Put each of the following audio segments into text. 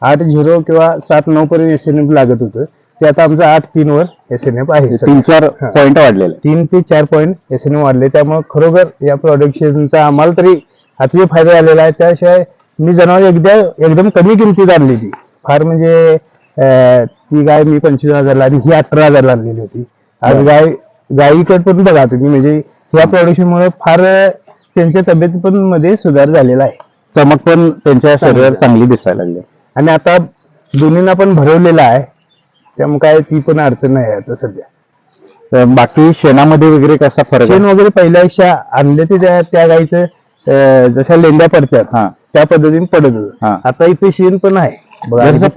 8-0 किंवा 7-9 पर्यंत SNF लागत होतं, ते आता आमचं 8-3 वर SNF आहे. 3-4 पॉईंट वाढलेले, 3 ते 4 पॉईंट SNF वाढले. त्यामुळे खरोखर या प्रोडक्शनचा आम्हाला तरी अतिशय फायदा झालेला आहे. त्याशिवाय मी जनावर एकदम कमी किमतीत आणली ती, फार म्हणजे ती गाय मी 25,000ला आणि ही 18,000ला आणलेली होती. आज गायीकडे पण बघा तुम्ही, म्हणजे या प्रोडक्शनमुळे फार त्यांच्या तब्येत पण मध्ये सुधार झालेला आहे. चमक पण त्यांच्या शरीरात चांगली दिसायला लागली आणि आता दोन्हींना पण भरवलेला आहे, त्यामुळे काय ती पण अडचण नाही आता सध्या. बाकी शेणामध्ये वगैरे कसा फरक? शेण वगैरे पहिल्या आणले ते त्या गाईचं जशा लेंड्या पडतात त्या पद्धतीने पडत होतं. आता इथे शेण पण आहे बघा,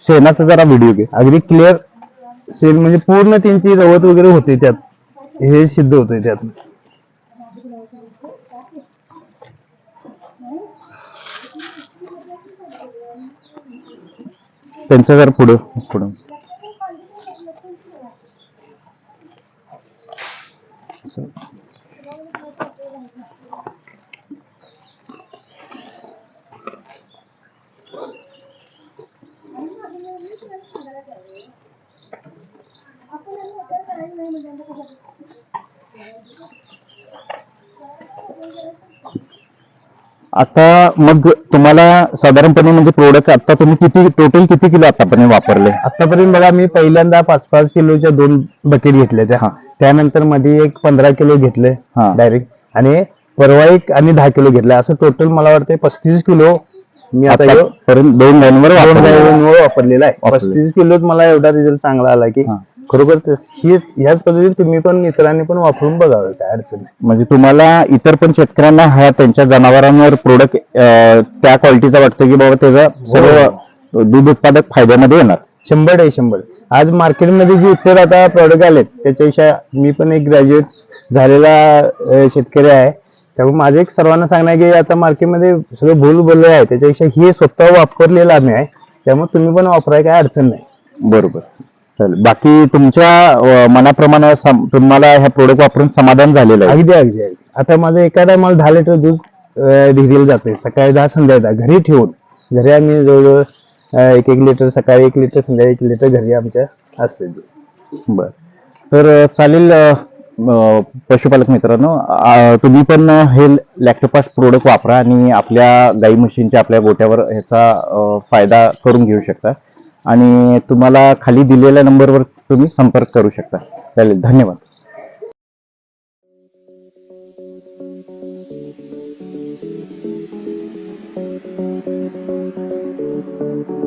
शेणाचा जरा व्हिडिओ घे. अगदी क्लिअर शेण, म्हणजे पूर्ण त्यांची रवत वगैरे होते त्यात, हे सिद्ध होते त्यात. त्यांचं जर पुढं आता मग तुम्हाला साधारणपणे म्हणजे प्रोडक्ट आता तुम्ही टोटल किती किलो आतापर्यंत वापरले? आतापर्यंत बघा मी पहिल्यांदा 5-5 किलोच्या 2 बकेट घेतल्या, त्यानंतर मध्ये एक 15 किलो घेतले डायरेक्ट, आणि परवा एक आणि 10 किलो घेतले. असं टोटल मला वाटतं 35 किलो मी आता 2 लाईनवर वापरलेला आहे. 35 किलोत मला एवढा रिझल्ट चांगला आला की खरोखर ह्याच पद्धतीने तुम्ही पण मित्रांनी पण वापरून बघावं, काय अडचण नाही. म्हणजे तुम्हाला इतर पण शेतकऱ्यांना ह्या त्यांच्या जनावरांवर प्रोडक्ट त्या क्वालिटीचा वाटतं की बाबा त्याचा सर्व दूध उत्पादक फायद्यामध्ये येणार? 100%. आज मार्केटमध्ये जे इतर आता प्रोडक्ट आलेत त्याच्यापेक्षा मी पण एक ग्रॅज्युएट झालेला शेतकरी आहे, त्यामुळे माझं एक सर्वांना सांगणं आहे की आता मार्केटमध्ये सगळं भूल बोलले आहे, त्याच्यापेक्षा हे स्वतः वापरलेलं आम्ही आहे, त्यामुळे तुम्ही पण वापराय, काय अडचण नाही. बरोबर. बाकी तुमच्या मनाप्रमाणे तुम्हाला ह्या प्रोडक्ट वापरून समाधान झालेलं आहे? अगदी. आता माझं एका टायमाला 10 लिटर दूध डेअरीला जाते, सकाळी 10 संध्याकाळी घरी ठेवून. घरी आम्ही जवळजवळ 1 लिटर सकाळी, 1 लिटर संध्याकाळी, 1 लिटर घरी आमच्या असते. बर, तर चालेल. पशुपालक मित्रांनो, तुम्ही पण हे लॅक्टोपास्ट प्रोडक्ट वापरा आणि आपल्या गाई म्हशींच्या आपल्या गोट्यावर ह्याचा फायदा करून घेऊ शकता, आणि तुम्हाला खाली दिलेल्या नंबरवर तुम्ही संपर्क करू शकता. चालेल, धन्यवाद.